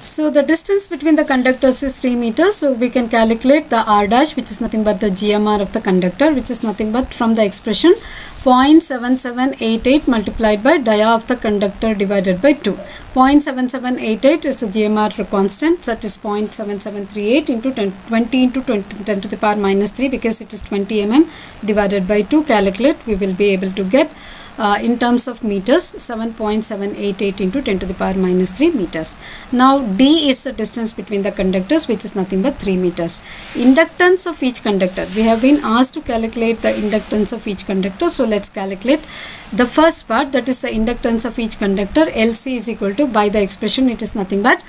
So the distance between the conductors is 3 meters. So we can calculate the R dash, which is nothing but the GMR of the conductor, which is nothing but from the expression 0.7788 multiplied by dia of the conductor divided by 2. 0.7788 is the GMR constant, that is 0.7738 into 20 into 10 to the power minus 3, because it is 20 mm divided by 2. Calculate, we will be able to get in terms of meters 7.788 into 10 to the power minus 3 meters. Now D is the distance between the conductors, which is nothing but 3 meters. Inductance of each conductor. We have been asked to calculate the inductance of each conductor. So let's calculate the first part, that is the inductance of each conductor. LC is equal to, by the expression, it is nothing but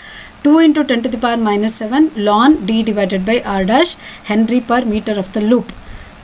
2 into 10 to the power minus 7 ln D divided by R dash Henry per meter of the loop.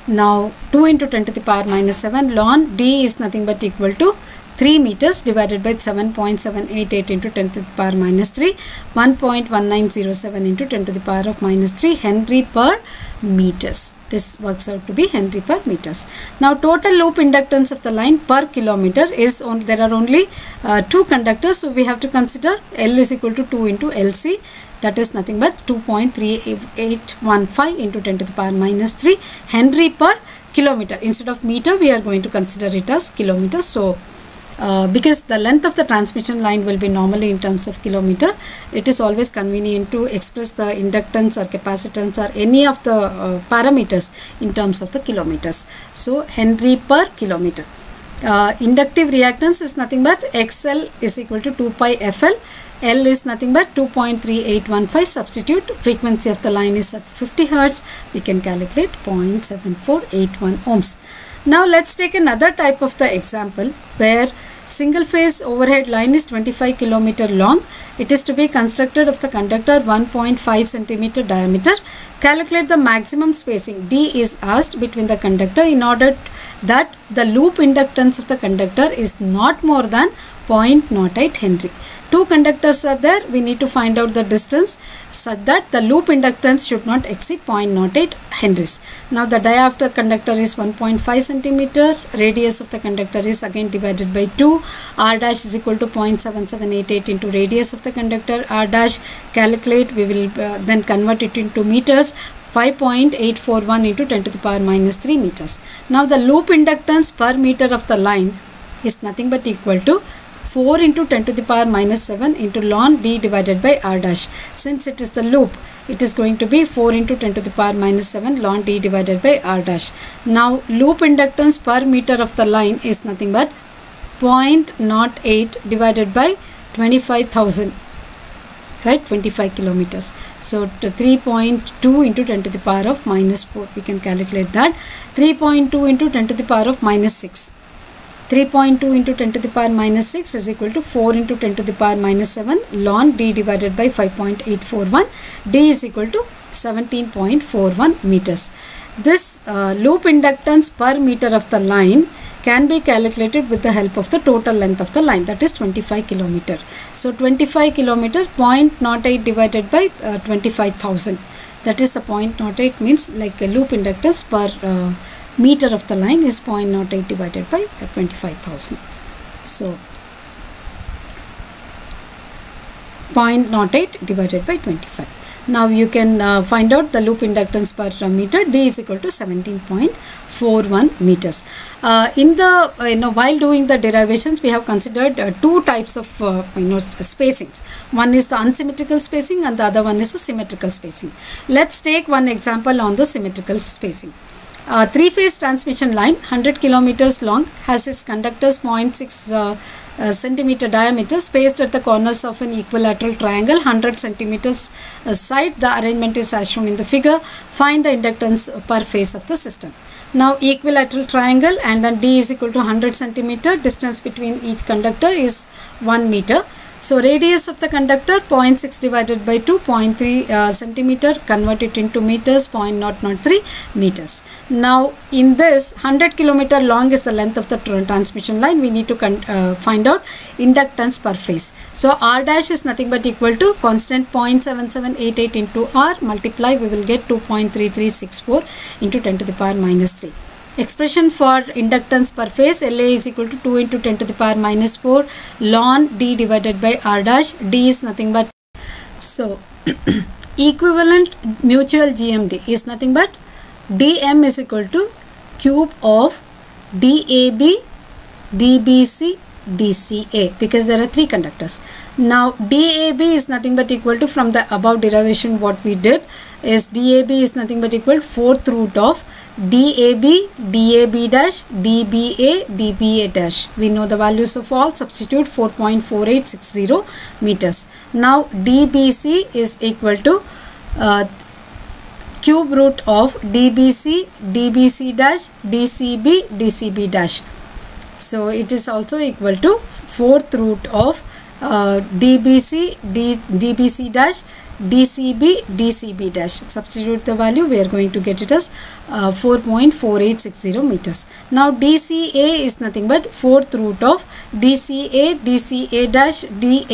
Now 2 into 10 to the power minus 7 ln D is nothing but equal to 3 meters divided by 7.788 into 10 to the power minus 3, 1.1907 into 10 to the power of minus 3 Henry per meters. This works out to be Henry per meters. Now total loop inductance of the line per kilometer is there are only 2 conductors, so we have to consider L is equal to 2 into LC. That is nothing but 2.3815 into 10 to the power minus 3 Henry per kilometer. Instead of meter, we are going to consider it as kilometer. So because the length of the transmission line will be normally in terms of kilometer, it is always convenient to express the inductance or capacitance or any of the parameters in terms of the kilometers. So Henry per kilometer. Inductive reactance is nothing but XL is equal to 2 pi FL. L is nothing but 2.3815. Substitute, frequency of the line is at 50 Hertz. We can calculate 0.7481 ohms. Now let's take another type of the example where single phase overhead line is 25 km long. It is to be constructed of the conductor 1.5 cm diameter. Calculate the maximum spacing D is asked between the conductor in order that the loop inductance of the conductor is not more than 0.08 Henry. 2 conductors are there. We need to find out the distance such that the loop inductance should not exceed 0.08 Henrys. Now the dia of the conductor is 1.5 cm. Radius of the conductor is again divided by 2. R dash is equal to 0.7788 into radius of the conductor. R dash, calculate, we will then convert it into meters. 5.841 into 10 to the power minus 3 meters. Now the loop inductance per meter of the line is nothing but equal to 4 into 10 to the power minus 7 into ln D divided by R dash. Since it is the loop, it is going to be 4 into 10 to the power minus 7 ln D divided by R dash. Now loop inductance per meter of the line is nothing but 0.08 divided by 25,000. Right, 25 kilometers. So to 3.2 into 10 to the power of minus 4. We can calculate that. 3.2 into 10 to the power of minus 6. 3.2 into 10 to the power minus 6 is equal to 4 into 10 to the power minus 7 ln D divided by 5.841. D is equal to 17.41 meters. This loop inductance per meter of the line can be calculated with the help of the total length of the line, that is 25 km. So 25 km, 0.08 divided by 25,000. That is the 0.08 means like a loop inductance per meter of the line is 0.08 divided by 25,000. So 0.08 divided by 25. Now you can find out the loop inductance per meter. D is equal to 17.41 meters. While doing the derivations, we have considered 2 types of spacings. One is the unsymmetrical spacing and the other one is the symmetrical spacing. Let's take one example on the symmetrical spacing. 3-phase transmission line 100 kilometers long has its conductors 0.6 centimeter diameter spaced at the corners of an equilateral triangle 100 centimeters side. The arrangement is as shown in the figure. Find the inductance per phase of the system. Now equilateral triangle, and then D is equal to 100 centimeter. Distance between each conductor is 1 meter. So radius of the conductor 0.6 divided by 2, 0.3 centimeter, convert it into meters, 0.003 meters. Now in this 100 kilometer long is the length of the transmission line. We need to find out inductance per phase. So R dash is nothing but equal to constant 0.7788 into R multiply, we will get 2.3364 into 10 to the power minus 3. Expression for inductance per phase, LA is equal to 2 into 10 to the power minus 4 ln D divided by R dash. D is nothing but So equivalent mutual GMD is nothing but dm is equal to cube of dab, dbc, dca, because there are three conductors. Now dab is nothing but equal to, from the above derivation what we did is, dab is nothing but equal to 4th root of dab, dab dash, dba, dba dash. We know the values of all, substitute 4.4860 meters. Now dbc is equal to cube root of dbc, dbc dash, dcb, dcb dash. So it is also equal to 4th root of dbc, dbc dash, dcb, dcb dash. Substitute the value, we are going to get it as 4.4860 meters. Now dca is nothing but 4th root of dca, dca dash, dac,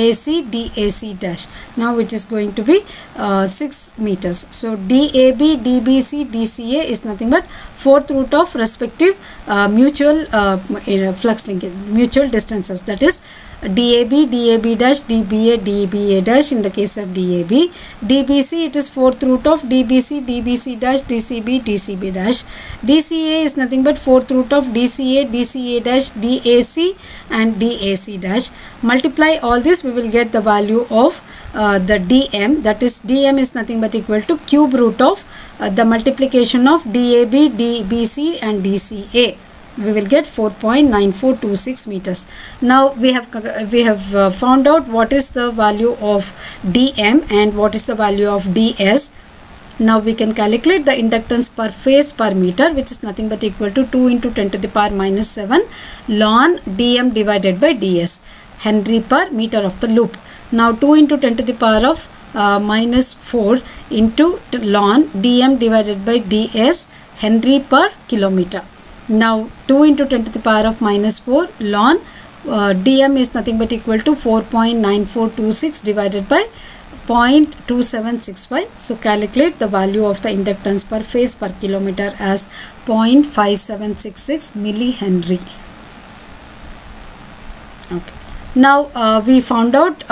dac dash. Now it is going to be 6 meters. So dab, dbc, dca is nothing but 4th root of respective mutual flux linkage, mutual distances, that is DAB, DAB dash, DBA, DBA dash in the case of DAB. DBC, it is 4th root of DBC, DBC dash, DCB, DCB dash. DCA is nothing but 4th root of DCA, DCA dash, DAC and DAC dash. Multiply all this, we will get the value of the DM, that is DM is nothing but equal to cube root of the multiplication of DAB, DBC and DCA. We will get 4.9426 meters. Now we have found out what is the value of dm and what is the value of ds. Now we can calculate the inductance per phase per meter, which is nothing but equal to 2 into 10 to the power minus 7 ln dm divided by ds, Henry per meter of the loop. Now 2 into 10 to the power of minus 4 into ln dm divided by ds, Henry per kilometer. Now 2 into 10 to the power of minus 4 ln dm is nothing but equal to 4.9426 divided by 0.2765. So calculate the value of the inductance per phase per kilometer as 0.5766 millihenry. Okay. Now we found out,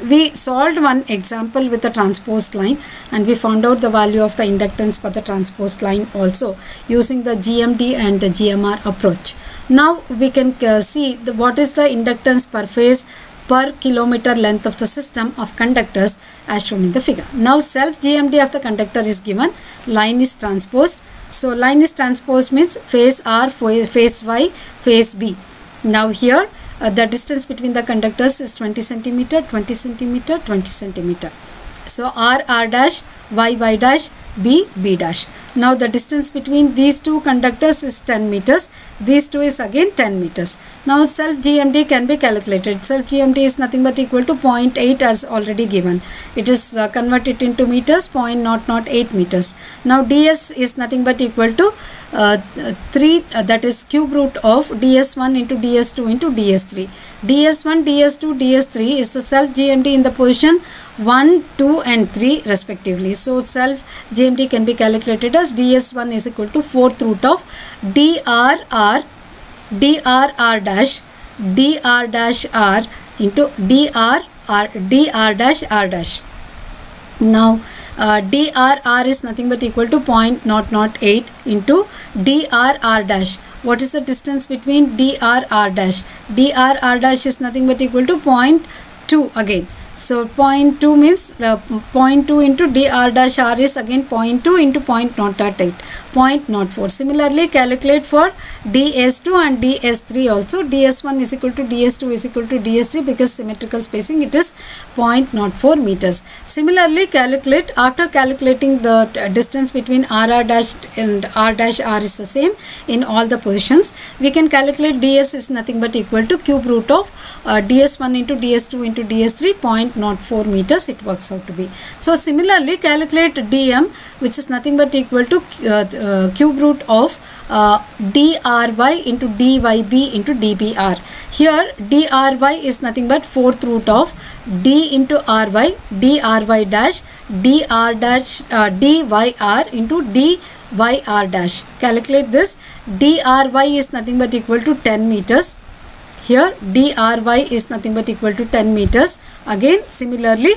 we solved one example with a transposed line and we found out the value of the inductance for the transposed line also using the GMD and the GMR approach. Now we can see what is the inductance per phase per kilometer length of the system of conductors as shown in the figure. Now self GMD of the conductor is given, line is transposed. So line is transposed means phase R, phase Y, phase B. Now here the distance between the conductors is 20 centimeter, 20 centimeter, 20 centimeter. So R, R dash, Y, Y dash, B, B dash. Now the distance between these two conductors is 10 meters. These two is again 10 meters. Now self GMD can be calculated. Self GMD is nothing but equal to 0.8 as already given. It is converted into meters, 0.008 meters. Now ds is nothing but equal to 3, that is cube root of ds1 into ds2 into ds3. ds1, ds2, ds3 is the self GMD in the position 1, 2 and 3 respectively. So self GMD can be calculated as ds1 is equal to 4th root of drr, drr dash, dr dash r into dr dash r dash. Now drr is nothing but equal to 0.008 into drr dash. What is the distance between drr dash? Drr dash is nothing but equal to 0.2 again. So 0.2 means 0.2 into dr dash r is again 0.2 into 0.008, 0.04. Similarly calculate for ds2 and ds3 also. ds1 is equal to ds2 is equal to ds3 because symmetrical spacing it is 0.04 meters. Similarly calculate, after calculating the distance between rr dash and r dash r is the same in all the positions. We can calculate ds is nothing but equal to cube root of ds1 into ds2 into ds3, 0.04 meters it works out to be. So similarly calculate dm, which is nothing but equal to cube root of dry into dyb into dbr. Here dry is nothing but 4th root of d into ry, dry dash, dr dash, dyr into dyr dash. Calculate this. dry is nothing but equal to 10 meters. Here dry is nothing but equal to 10 meters. Again similarly